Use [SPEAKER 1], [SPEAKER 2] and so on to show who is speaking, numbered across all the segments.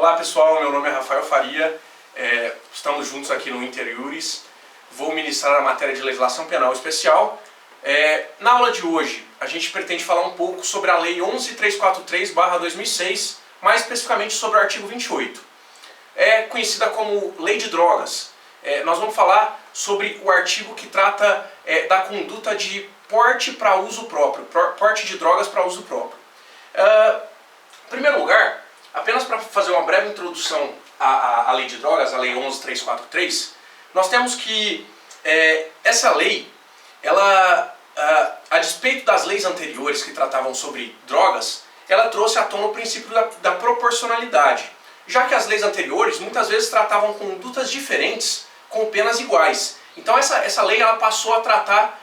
[SPEAKER 1] Olá pessoal, meu nome é Rafael Faria, estamos juntos aqui no Interiores. Vou ministrar a matéria de legislação penal especial. Na aula de hoje a gente pretende falar um pouco sobre a Lei 11.343/2006, mais especificamente sobre o artigo 28. Conhecida como Lei de Drogas. Nós vamos falar sobre o artigo que trata da conduta de porte para uso próprio, porte de drogas para uso próprio. Em primeiro lugar, apenas para fazer uma breve introdução à Lei de Drogas, a Lei 11.343, nós temos que essa lei, ela, a despeito das leis anteriores que tratavam sobre drogas, ela trouxe à tona o princípio da proporcionalidade, já que as leis anteriores muitas vezes tratavam condutas diferentes com penas iguais. Então essa lei ela passou a tratar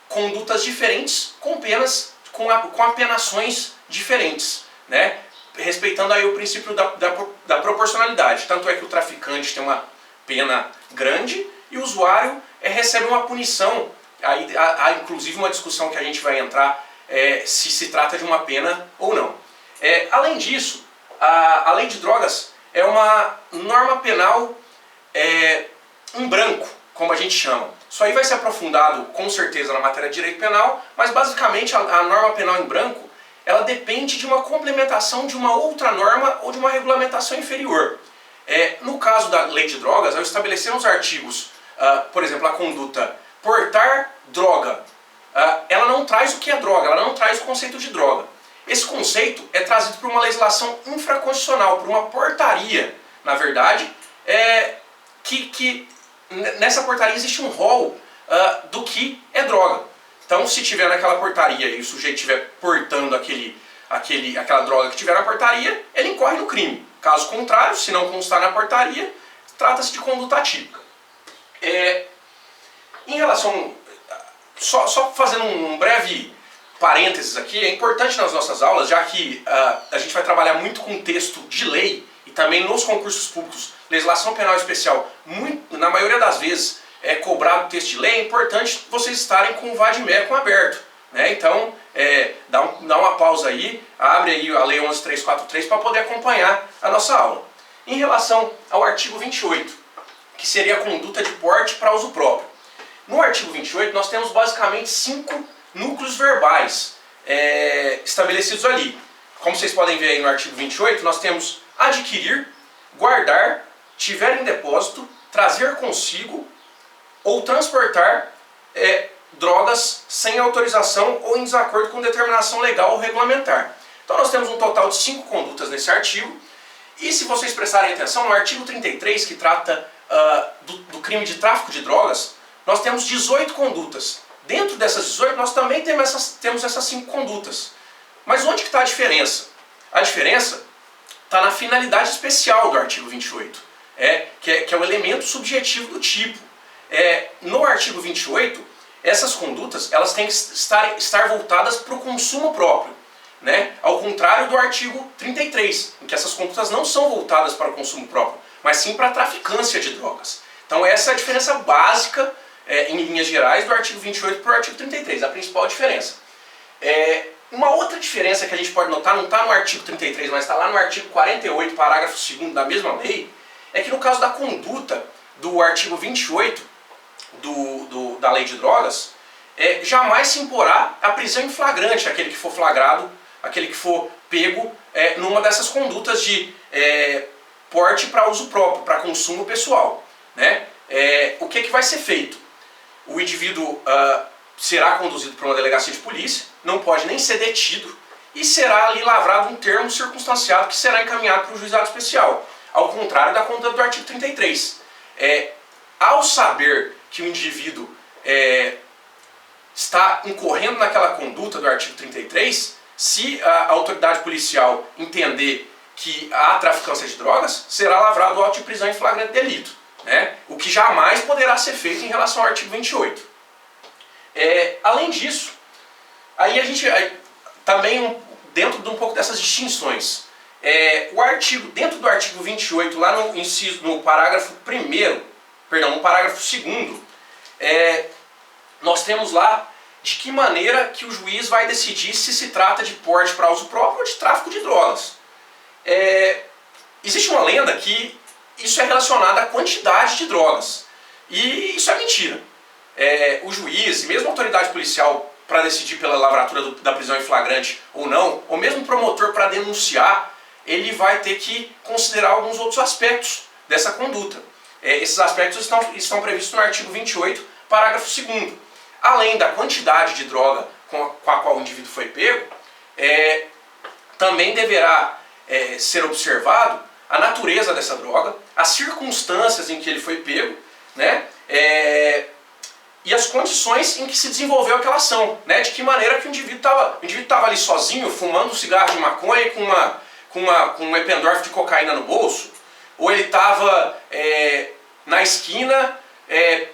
[SPEAKER 1] condutas diferentes com penas, com apenações diferentes, né? Respeitando aí o princípio da proporcionalidade. Tanto é que o traficante tem uma pena grande e o usuário recebe uma punição. Aí há inclusive uma discussão que a gente vai entrar se trata de uma pena ou não. Além disso, a Lei de Drogas é uma norma penal em branco, como a gente chama. Isso aí vai ser aprofundado com certeza na matéria de direito penal, mas basicamente a norma penal em branco ela depende de uma complementação de uma outra norma ou de uma regulamentação inferior. No caso da Lei de Drogas, ao estabelecer nos artigos, por exemplo, a conduta portar droga, ela não traz o que é droga, ela não traz o conceito de droga. Esse conceito é trazido por uma legislação infraconstitucional, por uma portaria, na verdade, que nessa portaria existe um rol do que é droga. Então, se tiver naquela portaria e o sujeito estiver portando aquela droga que tiver na portaria, ele incorre no crime. Caso contrário, se não constar na portaria, trata-se de conduta atípica. Em relação... Só fazendo um breve parênteses aqui, é importante nas nossas aulas, já que a gente vai trabalhar muito com texto de lei e também nos concursos públicos, legislação penal especial, na maioria das vezes, cobrado texto de lei, é importante vocês estarem com o vade-mecum aberto, né? Então, dá uma pausa aí, abre aí a Lei 11.343 para poder acompanhar a nossa aula. Em relação ao artigo 28, que seria a conduta de porte para uso próprio. No artigo 28 nós temos basicamente 5 núcleos verbais estabelecidos ali. Como vocês podem ver aí no artigo 28, nós temos adquirir, guardar, tiver em depósito, trazer consigo, ou transportar drogas sem autorização ou em desacordo com determinação legal ou regulamentar. Então nós temos um total de 5 condutas nesse artigo. E se vocês prestarem atenção, no artigo 33, que trata do crime de tráfico de drogas, nós temos 18 condutas. Dentro dessas 18, nós também temos essas 5 condutas. Mas onde que está a diferença? A diferença está na finalidade especial do artigo 28, que é o elemento subjetivo do tipo. No artigo 28, essas condutas elas têm que estar voltadas para o consumo próprio, né? Ao contrário do artigo 33, em que essas condutas não são voltadas para o consumo próprio, mas sim para a traficância de drogas. Então essa é a diferença básica, em linhas gerais, do artigo 28 para o artigo 33, a principal diferença. Uma outra diferença que a gente pode notar, não está no artigo 33, mas está lá no artigo 48, parágrafo 2º da mesma lei, é que no caso da conduta do artigo 28, da Lei de Drogas, jamais se imporá a prisão em flagrante aquele que for flagrado, aquele que for pego numa dessas condutas de porte para uso próprio, para consumo pessoal, né? O que vai ser feito? O indivíduo será conduzido para uma delegacia de polícia, não pode nem ser detido e será ali lavrado um termo circunstanciado que será encaminhado para o juizado especial, ao contrário da conduta do artigo 33. Ao saber que o indivíduo está incorrendo naquela conduta do artigo 33, se a autoridade policial entender que há traficância de drogas, será lavrado o auto de prisão em flagrante delito, né? O que jamais poderá ser feito em relação ao artigo 28. Além disso, aí a gente também dentro de um pouco dessas distinções, dentro do artigo 28, lá no parágrafo 1º, perdão, no parágrafo 2º, nós temos lá de que maneira que o juiz vai decidir se se trata de porte para uso próprio ou de tráfico de drogas. existe uma lenda que isso é relacionado à quantidade de drogas. E isso é mentira. O juiz e mesmo a autoridade policial para decidir pela lavratura da prisão em flagrante ou não, ou mesmo o promotor para denunciar, ele vai ter que considerar alguns outros aspectos dessa conduta. Esses aspectos estão previstos no artigo 28, parágrafo 2º. Além da quantidade de droga com a qual o indivíduo foi pego, também deverá ser observado a natureza dessa droga, as circunstâncias em que ele foi pego, né? E as condições em que se desenvolveu aquela ação, né? De que maneira que o indivíduo estava ali sozinho, fumando um cigarro de maconha com um Eppendorf de cocaína no bolso, ou ele estava na esquina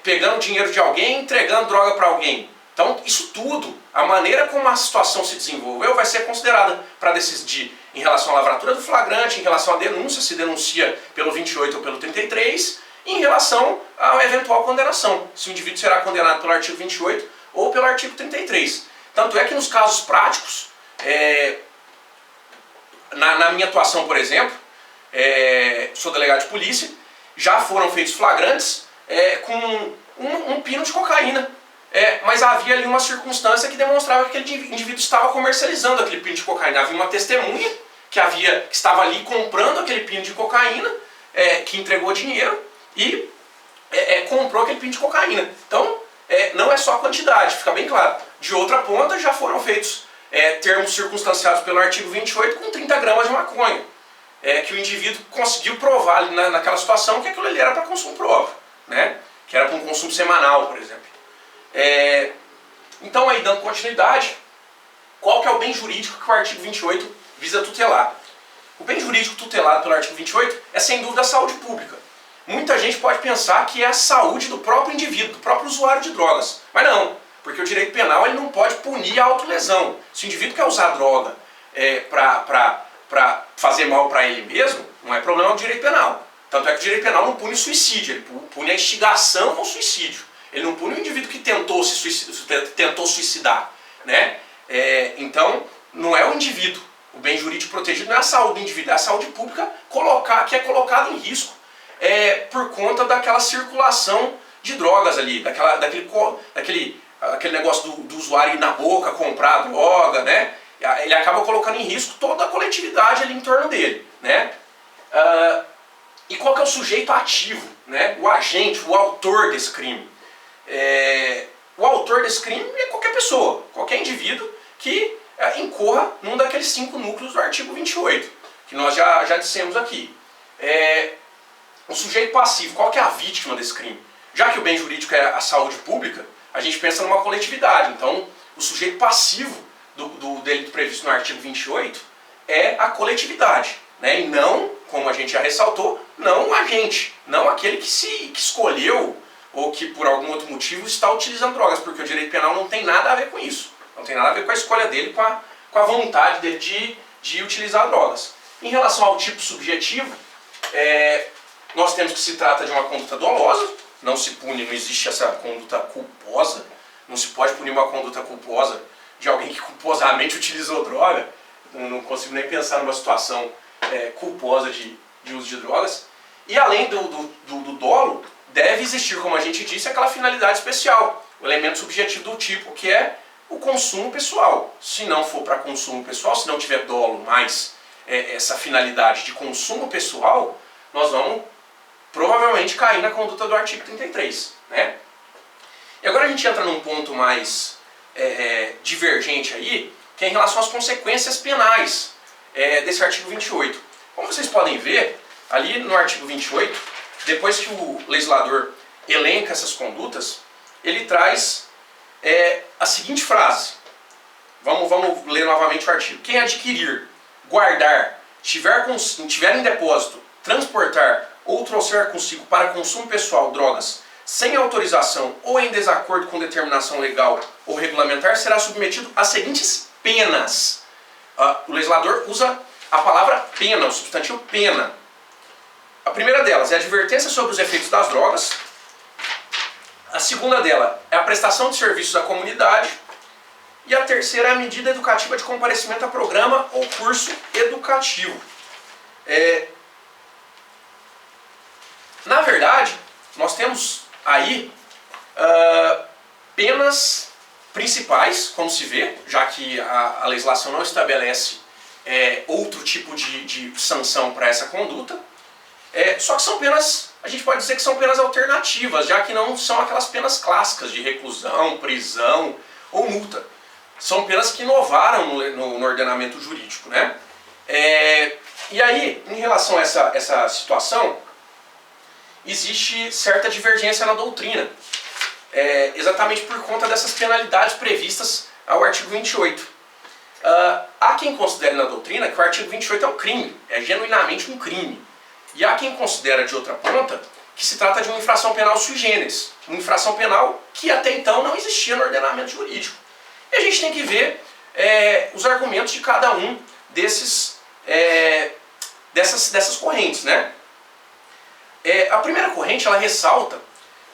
[SPEAKER 1] pegando dinheiro de alguém e entregando droga para alguém. Então, isso tudo, a maneira como a situação se desenvolveu vai ser considerada para decidir em relação à lavratura do flagrante, em relação à denúncia, se denuncia pelo 28 ou pelo 33, e em relação à eventual condenação, se o indivíduo será condenado pelo artigo 28 ou pelo artigo 33. Tanto é que nos casos práticos, na minha atuação, por exemplo, sou delegado de polícia, já foram feitos flagrantes com um pino de cocaína. Mas havia ali uma circunstância que demonstrava que aquele indivíduo estava comercializando aquele pino de cocaína. Havia uma testemunha que estava ali comprando aquele pino de cocaína, que entregou dinheiro e comprou aquele pino de cocaína. Então, não é só a quantidade, fica bem claro. De outra ponta, já foram feitos termos circunstanciados pelo artigo 28 com 30 gramas de maconha. Que o indivíduo conseguiu provar ali naquela situação que aquilo ali era para consumo próprio, né? Que era para um consumo semanal, por exemplo. Então, aí dando continuidade, qual que é o bem jurídico que o artigo 28 visa tutelar? O bem jurídico tutelado pelo artigo 28 é sem dúvida a saúde pública. Muita gente pode pensar que é a saúde do próprio indivíduo, do próprio usuário de drogas. Mas não, porque o direito penal ele não pode punir a autolesão. Se o indivíduo quer usar droga para fazer mal para ele mesmo, não é problema do direito penal. Tanto é que o direito penal não pune o suicídio, ele pune a instigação ao suicídio. Ele não pune o indivíduo que tentou suicidar, né? Então, não é o indivíduo. O bem jurídico protegido não é a saúde do indivíduo, é a saúde pública que é colocada em risco por conta daquela circulação de drogas ali, daquele negócio do usuário ir na boca, comprar a droga, né? Ele acaba colocando em risco toda a coletividade ali em torno dele, né? E qual que é o sujeito ativo, né? O agente, o autor desse crime? O autor desse crime é qualquer pessoa, qualquer indivíduo que incorra num daqueles 5 núcleos do artigo 28, que nós já dissemos aqui. O sujeito passivo, qual que é a vítima desse crime? Já que o bem jurídico é a saúde pública, a gente pensa numa coletividade. Então, o sujeito passivo do delito previsto no artigo 28 é a coletividade, né? E não, como a gente já ressaltou, não o agente, não aquele que escolheu ou que por algum outro motivo está utilizando drogas, porque o direito penal não tem nada a ver com isso. Não tem nada a ver com a escolha dele, com a vontade dele de utilizar drogas. Em relação ao tipo subjetivo, nós temos que se trata de uma conduta dolosa, não se pune, não existe essa conduta culposa, não se pode punir uma conduta culposa de alguém que culposamente utilizou droga. Não consigo nem pensar numa situação culposa de uso de drogas. E além do dolo, deve existir, como a gente disse, aquela finalidade especial, o elemento subjetivo do tipo, que é o consumo pessoal. Se não for para consumo pessoal, se não tiver dolo, mais essa finalidade de consumo pessoal, nós vamos provavelmente cair na conduta do artigo 33. Né? E agora a gente entra num ponto mais divergente aí, que é em relação às consequências penais desse artigo 28. Como vocês podem ver, ali no artigo 28, depois que o legislador elenca essas condutas, ele traz a seguinte frase. Vamos ler novamente o artigo. Quem adquirir, guardar, tiver em depósito, transportar ou trouxer consigo para consumo pessoal drogas sem autorização ou em desacordo com determinação legal ou regulamentar, será submetido às seguintes penas. O legislador usa a palavra pena, o substantivo pena. A primeira delas é a advertência sobre os efeitos das drogas. A segunda dela é a prestação de serviços à comunidade. E a terceira é a medida educativa de comparecimento a programa ou curso educativo. temos aí penas principais, como se vê, já que a legislação não estabelece outro tipo de sanção para essa conduta. Só que são penas, a gente pode dizer que são penas alternativas, já que não são aquelas penas clássicas de reclusão, prisão ou multa. São penas que inovaram no ordenamento jurídico, né? E aí, em relação a essa situação, existe certa divergência na doutrina, exatamente por conta dessas penalidades previstas ao artigo 28. Há quem considere na doutrina que o artigo 28 é um crime, é genuinamente um crime. E há quem considera, de outra ponta, que se trata de uma infração penal sui generis, uma infração penal que até então não existia no ordenamento jurídico. E a gente tem que ver os argumentos de cada um dessas correntes, né? A primeira corrente, ela ressalta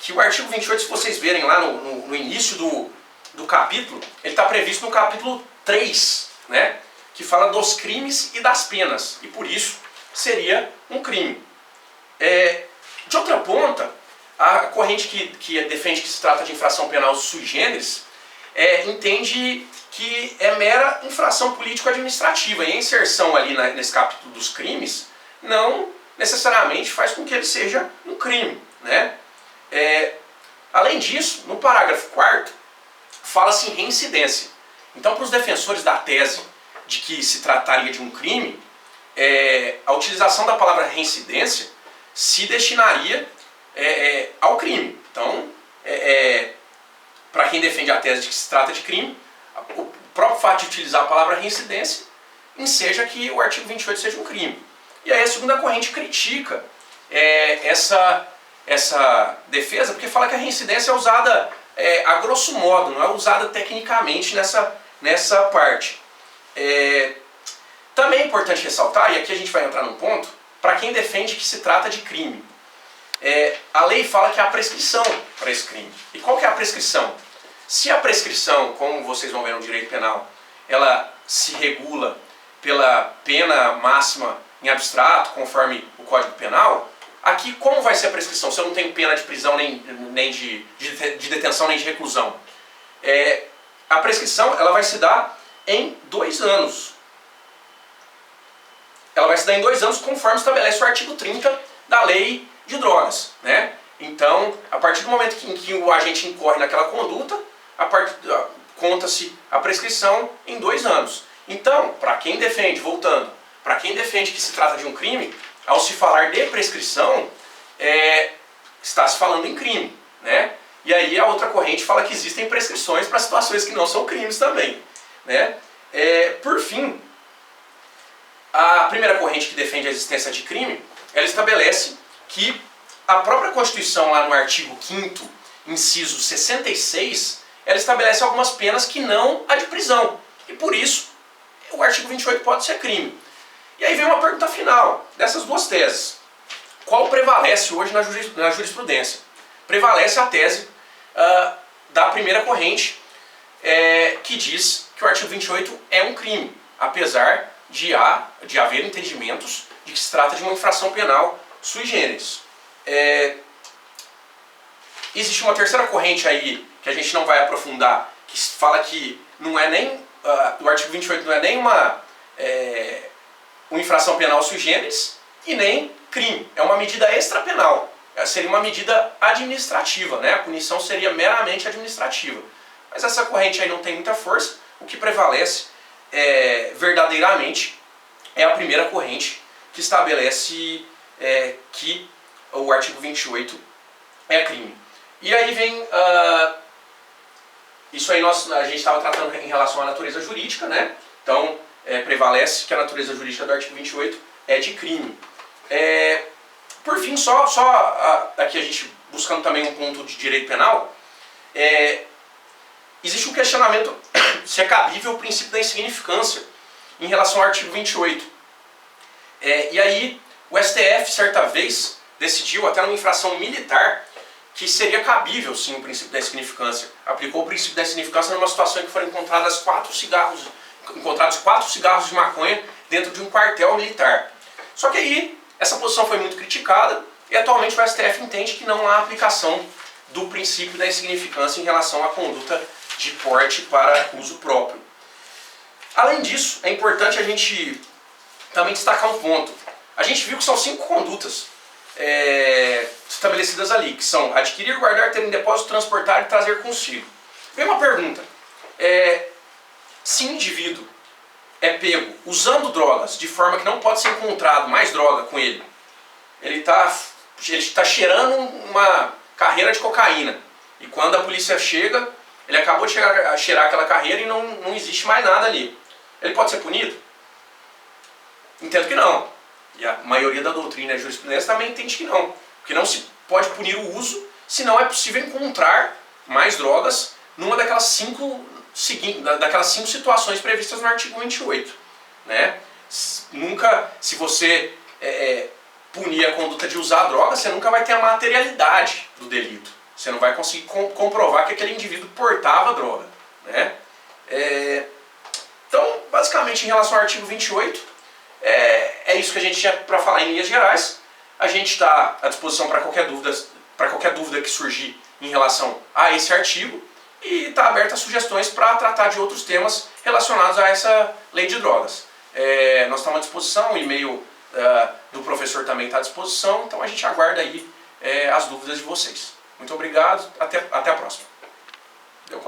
[SPEAKER 1] que o artigo 28, se vocês verem lá no início do capítulo, ele está previsto no capítulo 3, né? Que fala dos crimes e das penas, e por isso seria um crime. De outra ponta, a corrente que defende que se trata de infração penal sui generis entende que é mera infração político-administrativa, e a inserção ali nesse capítulo dos crimes não necessariamente faz com que ele seja um crime, né? Além disso, no parágrafo 4º, fala-se em reincidência. Então, para os defensores da tese de que se trataria de um crime, a utilização da palavra reincidência se destinaria ao crime. Então, para quem defende a tese de que se trata de crime, o próprio fato de utilizar a palavra reincidência enseja que o artigo 28 seja um crime. E aí a segunda corrente critica essa defesa, porque fala que a reincidência é usada a grosso modo, não é usada tecnicamente nessa parte. Também é importante ressaltar, e aqui a gente vai entrar num ponto, para quem defende que se trata de crime. A lei fala que há prescrição para esse crime. E qual que é a prescrição? Se a prescrição, como vocês vão ver no direito penal, ela se regula pela pena máxima em abstrato, conforme o Código Penal, aqui como vai ser a prescrição? Se eu não tenho pena de prisão, nem de detenção, nem de reclusão. A prescrição ela vai se dar em 2 anos. Ela vai se dar em 2 anos, conforme estabelece o artigo 30 da Lei de Drogas, né? Então, a partir do momento em que o agente incorre naquela conduta, conta-se a prescrição em 2 anos. Então, para quem defende, voltando, para quem defende que se trata de um crime, ao se falar de prescrição, está se falando em crime, né? E aí a outra corrente fala que existem prescrições para situações que não são crimes também, né? Por fim, a primeira corrente que defende a existência de crime, ela estabelece que a própria Constituição, lá no artigo 5º, inciso 66, ela estabelece algumas penas que não a de prisão. E por isso, o artigo 28 pode ser crime. E aí vem uma pergunta final dessas duas teses. Qual prevalece hoje na jurisprudência? Prevalece a tese da primeira corrente, que diz que o artigo 28 é um crime, apesar de haver entendimentos de que se trata de uma infração penal sui generis. Existe uma terceira corrente aí, que a gente não vai aprofundar, que fala que não é nem, o artigo 28 não é nem uma infração penal sui generis e nem crime. É uma medida extrapenal. Seria uma medida administrativa, né? A punição seria meramente administrativa. Mas essa corrente aí não tem muita força. O que prevalece verdadeiramente é a primeira corrente que estabelece que o artigo 28 é crime. E aí vem... isso aí a gente estava tratando em relação à natureza jurídica, né? Então, prevalece que a natureza jurídica do artigo 28 é de crime. Por fim, só aqui a gente buscando também um ponto de direito penal, existe um questionamento se é cabível o princípio da insignificância em relação ao artigo 28. E aí, o STF, certa vez, decidiu, até numa infração militar, que seria cabível, sim, o princípio da insignificância. Aplicou o princípio da insignificância numa situação em que foram encontrados 4 cigarros de maconha dentro de um quartel militar. Só que aí, essa posição foi muito criticada e atualmente o STF entende que não há aplicação do princípio da insignificância em relação à conduta de porte para uso próprio. Além disso, é importante a gente também destacar um ponto. A gente viu que são 5 condutas estabelecidas ali, que são adquirir, guardar, ter em depósito, transportar e trazer consigo. Vem uma pergunta. Se o indivíduo é pego usando drogas de forma que não pode ser encontrado mais droga com ele, ele está cheirando uma carreira de cocaína, e quando a polícia chega, ele acabou de cheirar aquela carreira e não existe mais nada ali. Ele pode ser punido? Entendo que não. E a maioria da doutrina e da jurisprudência também entende que não. Porque não se pode punir o uso se não é possível encontrar mais drogas numa daquelas 5 situações previstas no artigo 28. Né? Se você punir a conduta de usar droga, você nunca vai ter a materialidade do delito. Você não vai conseguir comprovar que aquele indivíduo portava droga. Né? Então, basicamente, em relação ao artigo 28, é isso que a gente tinha para falar em linhas gerais. A gente está à disposição para qualquer dúvida que surgir em relação a esse artigo, e está aberto a sugestões para tratar de outros temas relacionados a essa lei de drogas. Nós estamos à disposição, o e-mail do professor também está à disposição, então a gente aguarda aí as dúvidas de vocês. Muito obrigado, até a próxima.